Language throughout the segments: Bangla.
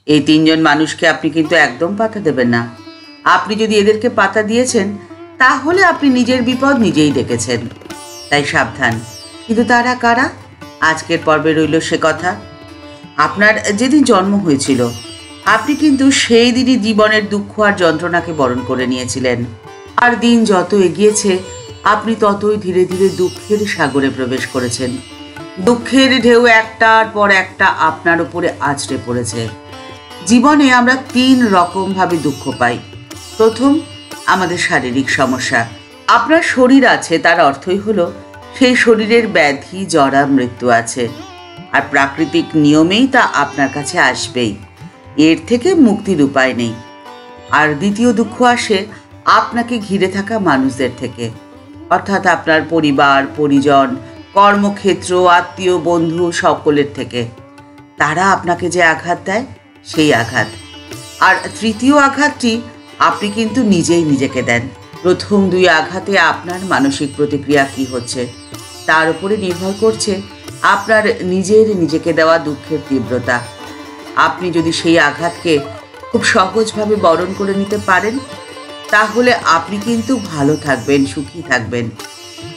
এই তিনজন মানুষকে আপনি কিন্তু একদম পাত্তা দেবেন না। আপনি যদি এদেরকে পাত্তা দিয়েছেন তাহলে আপনি নিজের বিপদ নিজেই ডেকেছেন। তাই সাবধান। কিন্তু তারা কারা? আজকের পর্বে রইল সে কথা। আপনার যেদিন জন্ম হয়েছিল আপনি কিন্তু সেই দিনই জীবনের দুঃখ আর যন্ত্রণাকে বরণ করে নিয়েছিলেন। আর দিন যত এগিয়েছে আপনি ততই ধীরে ধীরে দুঃখের সাগরে প্রবেশ করেছেন। দুঃখের ঢেউ একটার পর একটা আপনার উপরে আছড়ে পড়েছে। জীবনে আমরা 3 রকমভাবে দুঃখ পাই। প্রথম, আমাদের শারীরিক সমস্যা। আপনার শরীর আছে, তার অর্থই হলো সেই শরীরের ব্যাধি, জরা, মৃত্যু আছে। আর প্রাকৃতিক নিয়মেই তা আপনার কাছে আসবেই, এর থেকে মুক্তির উপায় নেই। আর দ্বিতীয় দুঃখ আসে আপনাকে ঘিরে থাকা মানুষদের থেকে, অর্থাৎ আপনার পরিবার, পরিজন, কর্মক্ষেত্র, আত্মীয়, বন্ধু সকলের থেকে। তারা আপনাকে যে আঘাত দেয় সেই আঘাত। আর তৃতীয় আঘাতটি আপনি কিন্তু নিজেই নিজেকে দেন। প্রথম 2 আঘাতে আপনার মানসিক প্রতিক্রিয়া কি হচ্ছে তার উপরে নির্ভর করছে আপনার নিজেকে দেওয়া দুঃখের তীব্রতা। আপনি যদি সেই আঘাতকে খুব সহজভাবে বরণ করে নিতে পারেন তাহলে আপনি কিন্তু ভালো থাকবেন, সুখী থাকবেন।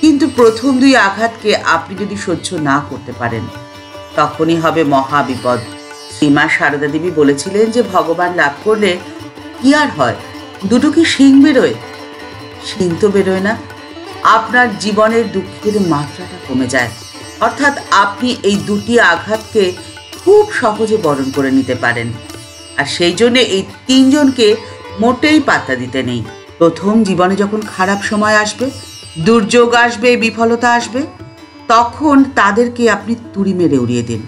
কিন্তু প্রথম 2 আঘাতকে আপনি যদি সহ্য না করতে পারেন তখনই হবে মহা বিপদ। শ্রীমা সারদা দেবী বলেছিলেন যে ভগবান লাভ করলে কি আর হয়? দুটো কি শিং বেরোয়? শিং তো বেরোয় না। আপনার জীবনের দুঃখের মাত্রাটা কমে যায়, অর্থাৎ আপনি এই 2টি আঘাতকে খুব সহজে বরণ করে নিতে পারেন। আর সেই জন্য এই 3 জনকে মোটেই পাত্তা দিতে নেই। প্রথম, জীবনে যখন খারাপ সময় আসবে, দুর্যোগ আসবে, বিফলতা আসবে, তখন তাদেরকে আপনি তুড়ি মেরে উড়িয়ে দিন।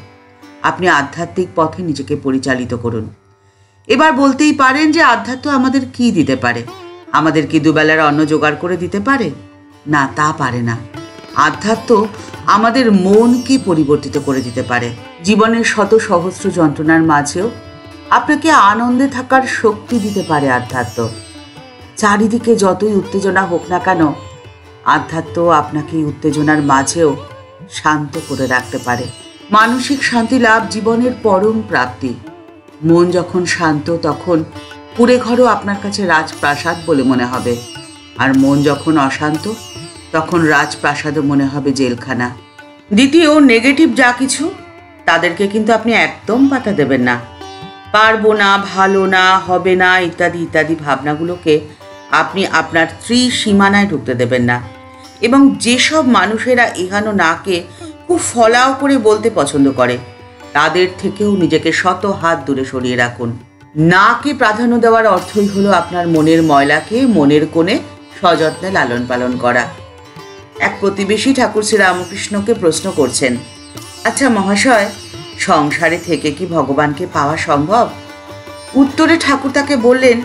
আপনি আধ্যাত্মিক পথে নিজেকে পরিচালিত করুন। এবার বলতেই পারেন যে আধ্যাত্ম আমাদের কি দিতে পারে? আমাদের কি দুবেলার অন্ন জোগাড় করে দিতে পারে? না, তা পারে না। আধ্যাত্ম আমাদের মনকে পরিবর্তিত করে দিতে পারে। জীবনের শত সহস্র যন্ত্রণার মাঝেও আপনাকে আনন্দে থাকার শক্তি দিতে পারে আধ্যাত্ম। চারিদিকে যতই উত্তেজনা হোক না কেন, আধ্যাত্ম আপনাকে উত্তেজনার মাঝেও শান্ত করে রাখতে পারে। মানসিক শান্তি লাভ জীবনের পরম প্রাপ্তি। মন যখন শান্ত তখন কুঁড়ে ঘরও আপনার কাছে রাজপ্রাসাদ বলে মনে হবে। আর মন যখন অশান্ত তখন রাজপ্রাসাদও মনে হবে জেলখানা। দ্বিতীয়, নেগেটিভ যা কিছু তাদেরকে কিন্তু আপনি একদম পাত্তা দেবেন না। পারবো না, ভালো না, হবে না ইত্যাদি ইত্যাদি ভাবনাগুলোকে আপনি আপনার ত্রিসীমানায় ঢুকতে দেবেন না। এবং যেসব মানুষেরা এহানো নাকে খুব ফলাও করে বলতে পছন্দ করে তাদের থেকেও নিজেকে শত হাত দূরে সরিয়ে রাখুন। নাকে প্রাধান্য দেওয়ার অর্থই হলো আপনার মনের ময়লাকে মনের কোণে সযত্নে লালন পালন করা। এক প্রতিবেশী ঠাকুর শ্রীরামকৃষ্ণকে প্রশ্ন করছেন, আচ্ছা মহাশয়, সংসারে থেকে কি ভগবানকে পাওয়া সম্ভব? উত্তরে ঠাকুর তাকে বললেন,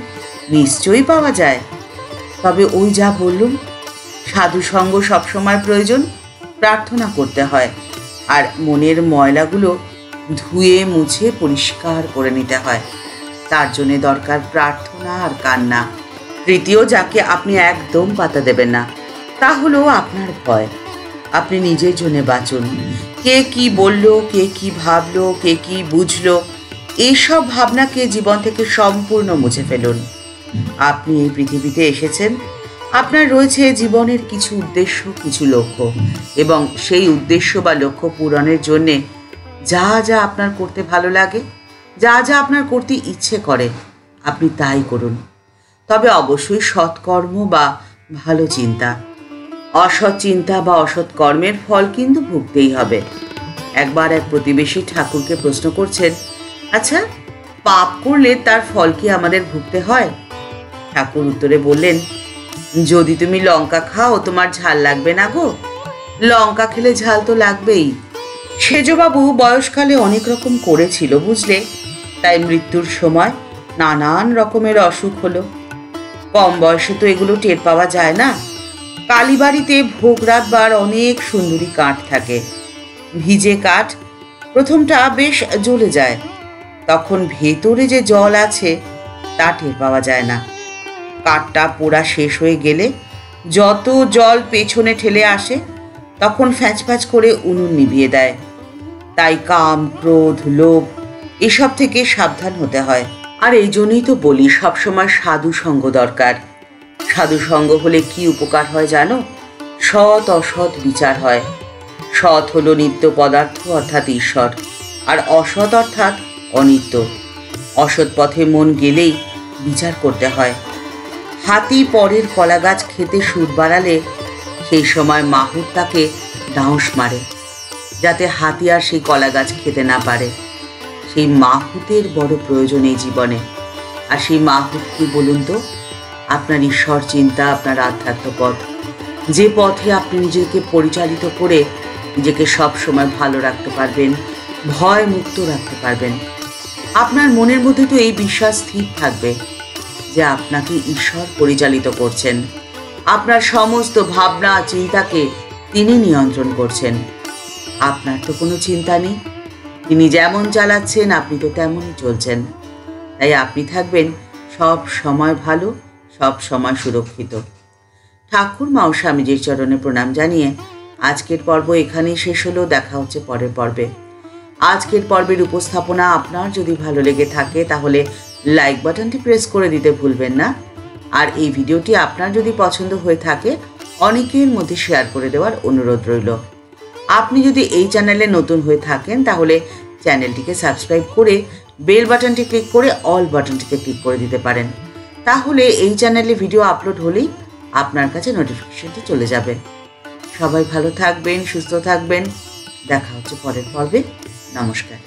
নিশ্চয়ই পাওয়া যায়, তবে ওই যা বললুম, সাধু সঙ্গ সবসময় প্রয়োজন, প্রার্থনা করতে হয়, আর মনের ময়লাগুলো ধুয়ে মুছে পরিষ্কার করে নিতে হয়। তার জন্য দরকার প্রার্থনা আর কান্না। তৃতীয়, যাকে আপনি একদম পাত্তা দেবেন না তা হলো আপনার ভয়। আপনি নিজের জন্য বাঁচুন। কে কি বলল, কে কি ভাবলো, কে কি বুঝলো, এইসব ভাবনাকে জীবন থেকে সম্পূর্ণ মুছে ফেলুন। আপনি এই পৃথিবীতে এসেছেন, আপনার রয়েছে জীবনের কিছু উদ্দেশ্য, কিছু লক্ষ্য, এবং সেই উদ্দেশ্য বা লক্ষ্য পূরণের জন্যে যা যা আপনার করতে ভালো লাগে, যা যা আপনার করতে ইচ্ছে করে, আপনি তাই করুন। তবে অবশ্যই সৎকর্ম বা ভালো চিন্তা। অসৎ চিন্তা বা অসৎ কর্মের ফল কিন্তু ভুগতেই হবে। একবার এক প্রতিবেশী ঠাকুরকে প্রশ্ন করছেন, আচ্ছা, পাপ করলে তার ফল কি আমাদের ভুগতে হয়? ঠাকুর উত্তরে বললেন, যদি তুমি লঙ্কা খাও তোমার ঝাল লাগবে না গো? লঙ্কা খেলে ঝাল তো লাগবেই। সেজবাবু বয়সকালে অনেক রকম করেছিল বুঝলে, তাই মৃত্যুর সময় নানান রকমের অসুখ হলো। কম বয়সে তো এগুলো টের পাওয়া যায় না। কালীবাড়িতে ভোগ রাখবার অনেক সুন্দরী কাঠ থাকে। ভিজে কাঠ প্রথমটা বেশ জ্বলে যায়, তখন ভেতরে যে জল আছে তা টের পাওয়া যায় না। কাঠটা পোড়া শেষ হয়ে গেলে যত জল পেছনে ঠেলে আসে তখন ফ্যাঁচ ফ্যাঁচ করে উনুন নিভিয়ে দেয়। তাই কাম, ক্রোধ, লোভ এসব থেকে সাবধান হতে হয়। আর এই জন্যই তো বলি সবসময় সাধু সঙ্গ দরকার। সাধু সঙ্গ হলে কি উপকার হয় জানো? সৎ অসৎ বিচার হয়। সৎ হলো নিত্য পদার্থ অর্থাৎ ঈশ্বর, আর অসৎ অর্থাৎ অনিত্য। অসৎ পথে মন গেলেই বিচার করতে হয়। হাতি পরের কলা গাছ খেতে সুর বাড়ালে সেই সময় মাহুত তাকে ডাউস মারে, যাতে হাতি আর সেই কলা গাছ খেতে না পারে। সেই মাহুতের বড় প্রয়োজন এই জীবনে। আর সেই মাহুত কি বলুন তো? আপনার ঈশ্বর চিন্তা, আপনার আধ্যাত্ম পথ, যে পথে আপনি নিজেকে পরিচালিত করে নিজেকে সব সময় ভালো রাখতে পারবেন, ভয় মুক্ত রাখতে পারবেন। আপনার মনের মধ্যে তো এই বিশ্বাস স্থির থাকবে যে আপনাকে ঈশ্বর পরিচালিত করছেন। আপনার সমস্ত ভাবনা চিন্তাকে তিনি নিয়ন্ত্রণ করছেন। আপনার তো কোনো চিন্তা নেই, তিনি যেমন চালাচ্ছেন আপনি তো তেমনই চলছেন। তাই আপনি থাকবেন সব সময় ভালো, সব সময় সুরক্ষিত। ঠাকুর মা ও স্বামীজির চরণে প্রণাম জানিয়ে আজকের পর্ব এখানেই শেষ হলো। দেখা হচ্ছে পরের পর্বে। আজকের পর্বের উপস্থাপনা আপনার যদি ভালো লেগে থাকে তাহলে লাইক বাটনটি প্রেস করে দিতে ভুলবেন না। আর এই ভিডিওটি আপনার যদি পছন্দ হয়ে থাকে অনেকের মধ্যে শেয়ার করে দেওয়ার অনুরোধ রইল। আপনি যদি এই চ্যানেলে নতুন হয়ে থাকেন তাহলে চ্যানেলটিকে সাবস্ক্রাইব করে বেল বাটনটি ক্লিক করে অল বাটনটিতে ক্লিক করে দিতে পারেন। তাহলে এই চ্যানেলে ভিডিও আপলোড হলেই আপনার কাছে নোটিফিকেশনটি চলে যাবে। সবাই ভালো থাকবেন, সুস্থ থাকবেন। দেখা হচ্ছে পরের পর্বে। নমস্কার।